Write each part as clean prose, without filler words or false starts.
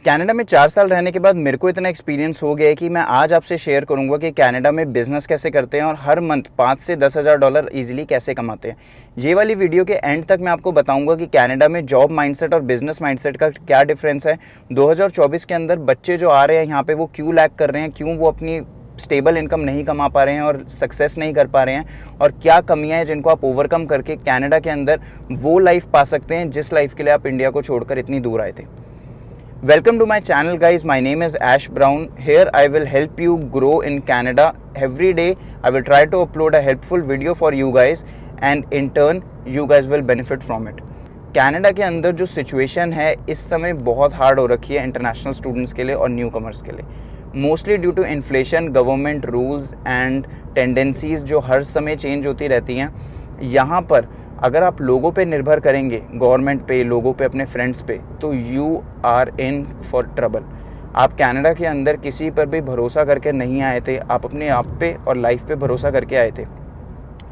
Canada में 4 साल रहने के बाद मेरे को इतना एक्सपीरियंस हो गया है कि मैं आज आपसे शेयर करूंगा कि कनाडा में बिज़नेस कैसे करते हैं और हर मंथ 5 से 10,000 डॉलर ईजिली कैसे कमाते हैं। ये वाली वीडियो के एंड तक मैं आपको बताऊंगा कि कनाडा में जॉब माइंडसेट और बिज़नेस माइंडसेट का क्या डिफरेंस है। 2024 के अंदर बच्चे जो आ रहे हैं यहाँ पे वो क्यों लैग कर रहे हैं, क्यों वो अपनी स्टेबल इनकम नहीं कमा पा रहे हैं और सक्सेस नहीं कर पा रहे हैं, और क्या कमियां हैं जिनको आप ओवरकम करके कनाडा के अंदर वो लाइफ पा सकते हैं जिस लाइफ के लिए आप इंडिया को छोड़कर इतनी दूर आए थे। Welcome to my channel guys, my name is Ash Brown. Here I will help you grow in Canada. Every day I will try to upload a helpful video for you guys and in turn you guys will benefit from it. Canada के अंदर जो situation है इस समय बहुत hard हो रखी है इंटरनेशनल स्टूडेंट्स के लिए और न्यू कमर्स के लिए, mostly due to inflation, government rules and tendencies जो हर समय चेंज होती रहती हैं। यहाँ पर अगर आप लोगों पे निर्भर करेंगे, गवर्नमेंट पे, लोगों पे, अपने फ्रेंड्स पे, तो you are in for trouble. आप कनाडा के अंदर किसी पर भी भरोसा करके नहीं आए थे, आप अपने आप पे और लाइफ पे भरोसा करके आए थे।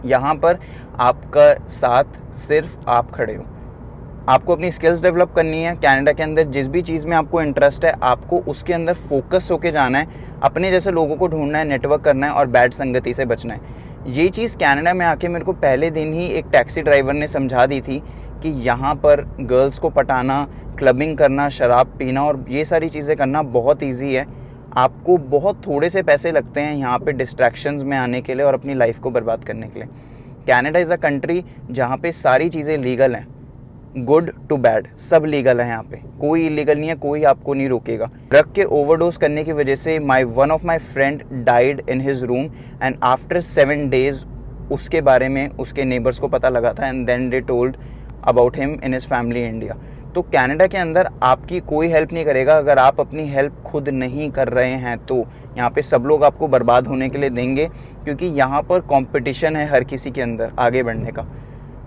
यहाँ पर आपका साथ सिर्फ आप खड़े हो। आपको अपनी स्किल्स डेवलप करनी है। कनाडा के अंदर जिस भी चीज़ में आपको इंटरेस्ट है आपको उसके अंदर फोकस होके जाना है, अपने जैसे लोगों को ढूंढना है, नेटवर्क करना है और बैड संगति से बचना है। ये चीज़ कनाडा में आके मेरे को पहले दिन ही एक टैक्सी ड्राइवर ने समझा दी थी कि यहाँ पर गर्ल्स को पटाना, क्लबिंग करना, शराब पीना और ये सारी चीज़ें करना बहुत इजी है। आपको बहुत थोड़े से पैसे लगते हैं यहाँ पे डिस्ट्रैक्शंस में आने के लिए और अपनी लाइफ को बर्बाद करने के लिए। कनाडा इज़ अ कंट्री जहाँ पे सारी चीज़ें लीगल हैं, गुड टू बैड सब लीगल है। यहाँ पे कोई इलीगल नहीं है, कोई आपको नहीं रोकेगा। ड्रग के ओवरडोज करने की वजह से one of my friend died in his room and after 7 days उसके बारे में उसके नेबर्स को पता लगा था and then they told about him in his family India. तो कनाडा के अंदर आपकी कोई हेल्प नहीं करेगा अगर आप अपनी हेल्प खुद नहीं कर रहे हैं। तो यहाँ पे सब लोग आपको बर्बाद होने के लिए देंगे क्योंकि यहाँ पर कॉम्पिटिशन है हर किसी के अंदर आगे बढ़ने का।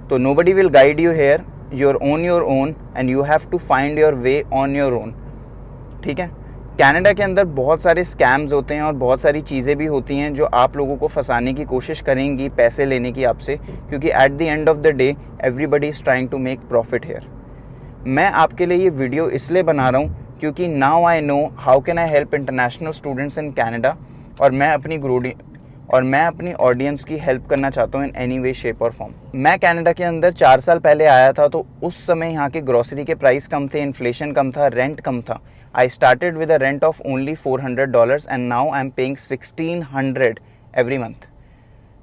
तो nobody will guide you here, you're on your own and you have to find your way on your own। ठीक है। कनाडा के अंदर बहुत सारे स्कैम्स होते हैं और बहुत सारी चीज़ें भी होती हैं जो आप लोगों को फंसाने की कोशिश करेंगी, पैसे लेने की आपसे, क्योंकि at the end of the day everybody is trying to make profit here. मैं आपके लिए ये वीडियो इसलिए बना रहा हूँ क्योंकि now I know how can I help international students in Canada, और मैं अपनी ऑडियंस की हेल्प करना चाहता हूँ इन एनी वे शेप और फॉर्म। मैं कनाडा के अंदर 4 साल पहले आया था तो उस समय यहाँ के ग्रॉसरी के प्राइस कम थे, इन्फ्लेशन कम था, रेंट कम था। I started with a rent of only $400 and now I am paying 1600 every month.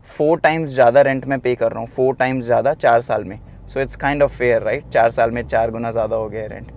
4 times ज़्यादा रेंट मैं पे कर रहा हूँ, 4 times ज़्यादा 4 साल में। So it's kind of fair right, 4 साल में 4 गुना ज़्यादा हो गया रेंट।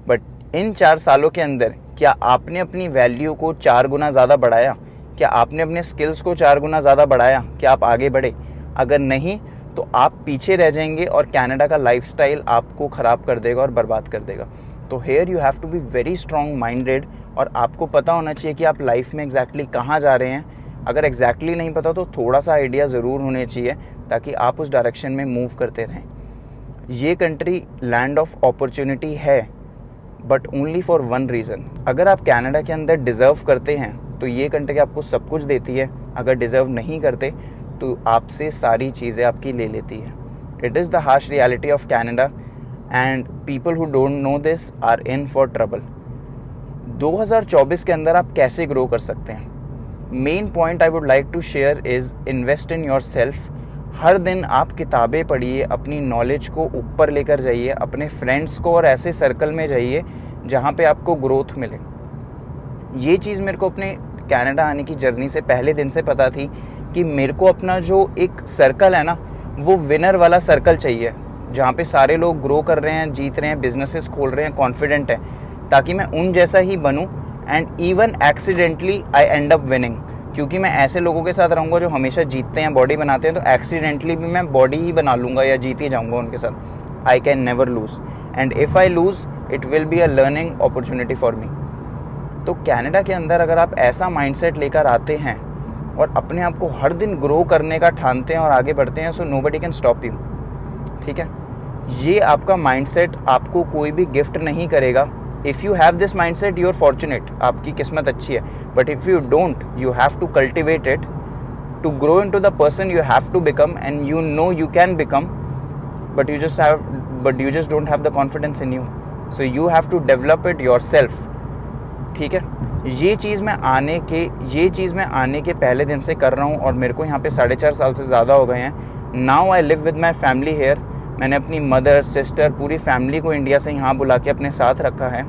बट इन 4 सालों के अंदर क्या आपने अपनी वैल्यू को 4 गुना ज़्यादा बढ़ाया? क्या आपने अपने स्किल्स को 4 गुना ज़्यादा बढ़ाया? क्या आप आगे बढ़े? अगर नहीं तो आप पीछे रह जाएंगे और कनाडा का लाइफस्टाइल आपको ख़राब कर देगा और बर्बाद कर देगा। तो here you have to be very strong minded और आपको पता होना चाहिए कि आप लाइफ में एग्जैक्टली कहाँ जा रहे हैं। अगर एग्जैक्टली नहीं पता तो थोड़ा सा आइडिया ज़रूर होने चाहिए ताकि आप उस डायरेक्शन में मूव करते रहें। ये कंट्री लैंड ऑफ अपॉर्चुनिटी है but only for one reason. अगर आप कनाडा के अंदर डिज़र्व करते हैं तो ये कंट्री आपको सब कुछ देती है, अगर डिज़र्व नहीं करते तो आपसे सारी चीज़ें आपकी ले लेती है। It is the harsh reality of Canada and people who don't know this are in for trouble. 2024 के अंदर आप कैसे ग्रो कर सकते हैं? Main point I would like to share is invest in yourself. हर दिन आप किताबें पढ़िए, अपनी नॉलेज को ऊपर लेकर जाइए, अपने फ्रेंड्स को और ऐसे सर्कल में जाइए जहाँ पे आपको ग्रोथ मिले। ये चीज़ मेरे को अपने कनाडा आने की जर्नी से पहले दिन से पता थी कि मेरे को अपना जो एक सर्कल है ना वो विनर वाला सर्कल चाहिए, जहाँ पे सारे लोग ग्रो कर रहे हैं, जीत रहे हैं, बिजनेसेस खोल रहे हैं, कॉन्फिडेंट है, ताकि मैं उन जैसा ही बनूं and even accidentally I end up winning. क्योंकि मैं ऐसे लोगों के साथ रहूँगा जो हमेशा जीतते हैं, बॉडी बनाते हैं, तो एक्सीडेंटली भी मैं बॉडी ही बना लूँगा या जीत ही जाऊँगा उनके साथ। I can never loose and if I loose it will be a learning opportunity for me. तो कनाडा के अंदर अगर आप ऐसा माइंडसेट लेकर आते हैं और अपने आप को हर दिन ग्रो करने का ठानते हैं और आगे बढ़ते हैं, so nobody can stop you. ठीक है, ये आपका माइंडसेट आपको कोई भी गिफ्ट नहीं करेगा। If you have this mindset you are fortunate, आपकी किस्मत अच्छी है। But if you don't, you have to cultivate it to grow into the person you have to become and you know you can become, but you just don't have the confidence in you. So you have to develop it yourself ठीक है, ये चीज़ मैं आने के पहले दिन से कर रहा हूँ और मेरे को यहाँ पे 4.5 साल से ज़्यादा हो गए हैं। Now I live with my family here. मैंने अपनी मदर, सिस्टर, पूरी फैमिली को इंडिया से यहाँ बुला के अपने साथ रखा है।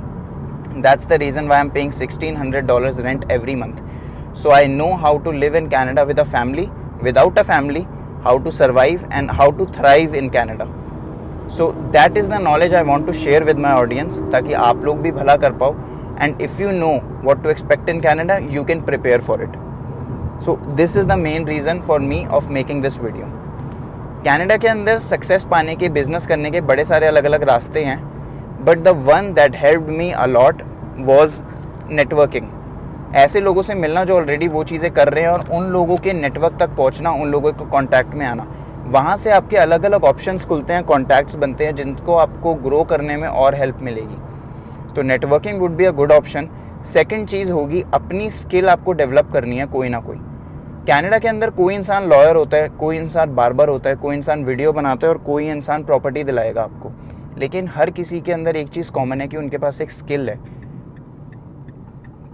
That's the reason why I am paying $1,600 rent every month. So I know how to live in Canada with a family, without a family, how to survive and how to thrive in Canada. So that is the knowledge I want to share with my audience, ताकि आप लोग भी भला कर पाओ। And if you know what to expect in Canada, you can prepare for it. So this is the main reason for me of making this video. Canada के अंदर success पाने के, बिजनेस करने के बड़े सारे अलग अलग रास्ते हैं, but the one that helped me a lot was networking. ऐसे लोगों से मिलना जो ऑलरेडी वो चीज़ें कर रहे हैं और उन लोगों के नेटवर्क तक पहुंचना, उन लोगों के कॉन्टैक्ट में आना। वहाँ से आपके अलग अलग ऑप्शंस खुलते हैं, कॉन्टैक्ट्स बनते हैं जिनको आपको ग्रो करने में और हेल्प मिलेगी। तो networking would be a good option. Second चीज़ होगी, अपनी स्किल आपको डेवलप करनी है कोई ना कोई। कनाडा के अंदर कोई इंसान लॉयर होता है, कोई इंसान बार्बर होता है, कोई इंसान वीडियो बनाता है और कोई इंसान प्रॉपर्टी दिलाएगा आपको। लेकिन हर किसी के अंदर एक चीज़ कॉमन है कि उनके पास एक स्किल है।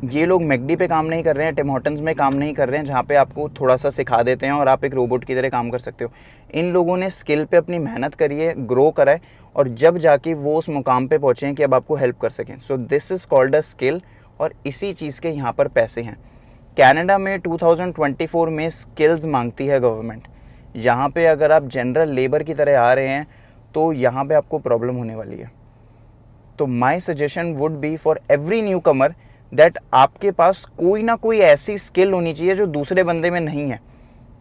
ये लोग मैकडी पे काम नहीं कर रहे हैं, टिम हॉर्टन्स में काम नहीं कर रहे हैं जहाँ पे आपको थोड़ा सा सिखा देते हैं और आप एक रोबोट की तरह काम कर सकते हो। इन लोगों ने स्किल पे अपनी मेहनत करी है, ग्रो करा है और जब जाके वो उस मुकाम पे पहुँचे हैं कि अब आपको हेल्प कर सकें। सो this is called a skill और इसी चीज़ के यहाँ पर पैसे हैं। कनाडा में 2024 में स्किल्स मांगती है गवर्नमेंट। यहाँ पे अगर आप जनरल लेबर की तरह आ रहे हैं तो यहाँ पे आपको प्रॉब्लम होने वाली है। तो my suggestion would be for every new Qamar that आपके पास कोई ना कोई ऐसी स्किल होनी चाहिए जो दूसरे बंदे में नहीं है।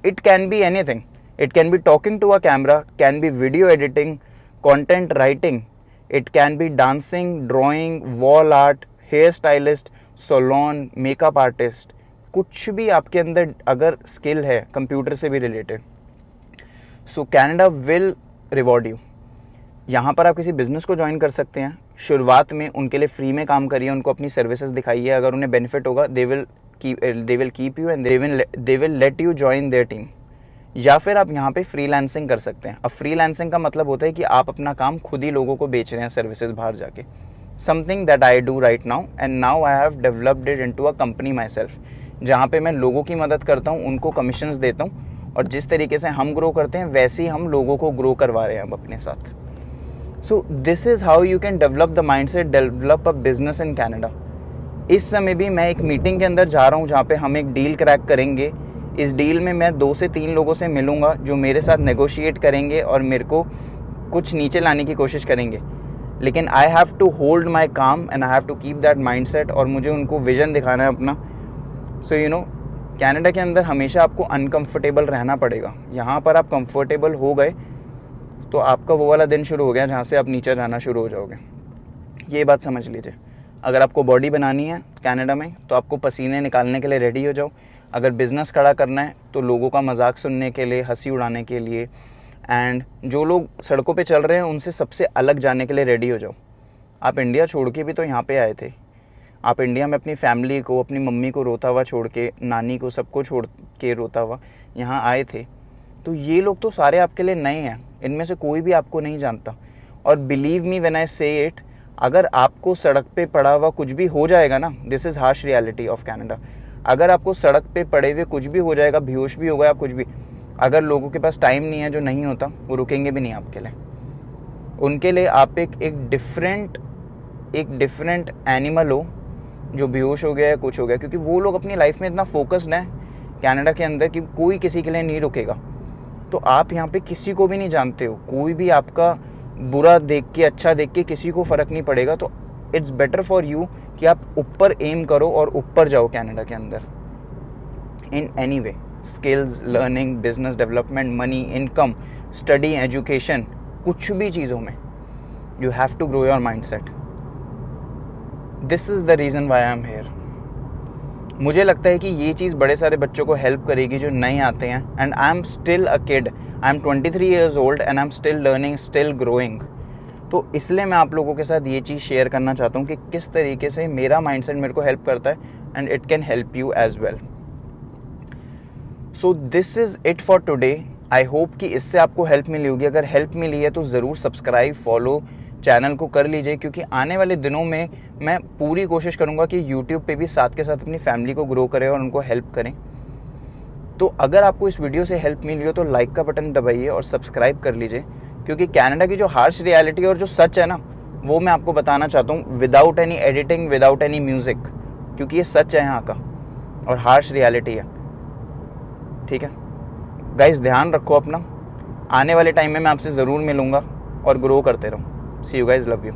It can be anything, it can be talking to a camera, can be video editing, content writing, it can be dancing, drawing, wall art, hair stylist, salon, makeup artist, कुछ भी आपके अंदर अगर स्किल है कंप्यूटर से भी related, so Canada will reward you. यहाँ पर आप किसी बिज़नेस को ज्वाइन कर सकते हैं। शुरुआत में उनके लिए फ्री में काम करिए, उनको अपनी सर्विसेज दिखाइए। अगर उन्हें बेनिफिट होगा they will keep you and they will let you join their team. या फिर आप यहाँ पे फ्रीलांसिंग कर सकते हैं। अब फ्रीलांसिंग का मतलब होता है कि आप अपना काम खुद ही लोगों को बेच रहे हैं सर्विसेज बाहर जाके। Something that I do right now and now I have developed it into a company my self, जहाँ पे मैं लोगों की मदद करता हूँ, उनको कमीशंस देता हूँ और जिस तरीके से हम ग्रो करते हैं वैसे ही हम लोगों को ग्रो करवा रहे हैं अब अपने साथ। सो this is how you can develop the mindset, develop a business in Canada. इस समय भी मैं एक मीटिंग के अंदर जा रहा हूँ जहाँ पे हम एक डील क्रैक करेंगे। इस डील में मैं 2 से 3 लोगों से मिलूँगा जो मेरे साथ नेगोशिएट करेंगे और मेरे को कुछ नीचे लाने की कोशिश करेंगे। लेकिन I have to hold my काम and I have to keep that mindset और मुझे उनको विजन दिखाना है अपना। सो यू नो कनाडा के अंदर हमेशा आपको अनकंफर्टेबल रहना पड़ेगा। यहाँ पर आप कंफर्टेबल हो गए तो आपका वो वाला दिन शुरू हो गया जहाँ से आप नीचे जाना शुरू हो जाओगे। ये बात समझ लीजिए। अगर आपको बॉडी बनानी है कनाडा में तो आपको पसीने निकालने के लिए रेडी हो जाओ। अगर बिज़नेस खड़ा करना है तो लोगों का मजाक सुनने के लिए, हंसी उड़ाने के लिए एंड जो लोग सड़कों पे चल रहे हैं उनसे सबसे अलग जाने के लिए रेडी हो जाओ। आप इंडिया छोड़ के भी तो यहाँ पे आए थे। आप इंडिया में अपनी फैमिली को, अपनी मम्मी को रोता हुआ छोड़ के, नानी को, सबको छोड़ के रोता हुआ यहाँ आए थे। तो ये लोग तो सारे आपके लिए नए हैं, इनमें से कोई भी आपको नहीं जानता। और बिलीव मी व्हेन आई से इट, अगर आपको सड़क पे पड़ा हुआ कुछ भी हो जाएगा ना, this is harsh reality of Canada. अगर आपको सड़क पे पड़े हुए कुछ भी हो जाएगा, बेहोश भी हो गया, कुछ भी, अगर लोगों के पास टाइम नहीं है, जो नहीं होता, वो रुकेंगे भी नहीं आपके लिए। उनके लिए आप एक डिफरेंट एनिमल हो जो बेहोश हो गया है, कुछ हो गया, क्योंकि वो लोग अपनी लाइफ में इतना फोकस्ड हैं कनाडा के अंदर कि कोई किसी के लिए नहीं रुकेगा। तो आप यहाँ पे किसी को भी नहीं जानते हो, कोई भी आपका बुरा देख के, अच्छा देख के किसी को फ़र्क नहीं पड़ेगा। तो इट्स बेटर फॉर यू कि आप ऊपर एम करो और ऊपर जाओ कनाडा के अंदर in any way. Skills, learning, business development, money, income, study, education, कुछ भी चीज़ों में you have to grow your mindset. This is the reason why I am here. मुझे लगता है कि ये चीज़ बड़े सारे बच्चों को हेल्प करेगी जो नए आते हैं। And I am still a kid, I am 23 years old and I am still learning, still growing. तो इसलिए मैं आप लोगों के साथ ये चीज़ शेयर करना चाहता हूँ कि किस तरीके से मेरा माइंडसेट मेरे को हेल्प करता है and it can help you as well. So this is it for today. I hope कि इससे आपको हेल्प मिली होगी। अगर हेल्प मिली है तो ज़रूर सब्सक्राइब, फॉलो, चैनल को कर लीजिए, क्योंकि आने वाले दिनों में मैं पूरी कोशिश करूँगा कि यूट्यूब पे भी साथ के साथ अपनी फैमिली को ग्रो करें और उनको हेल्प करें। तो अगर आपको इस वीडियो से हेल्प मिली हो तो लाइक का बटन दबाइए और सब्सक्राइब कर लीजिए, क्योंकि कनाडा की जो हार्श रियलिटी और जो सच है ना, वो मैं आपको बताना चाहता हूँ without any editing, without any music, क्योंकि ये सच है यहाँ का और हार्श रियलिटी है। ठीक है गाइस, ध्यान रखो अपना। आने वाले टाइम में मैं आपसे ज़रूर मिलूँगा और ग्रो करते रहो। सी यू गाइस, लव यू।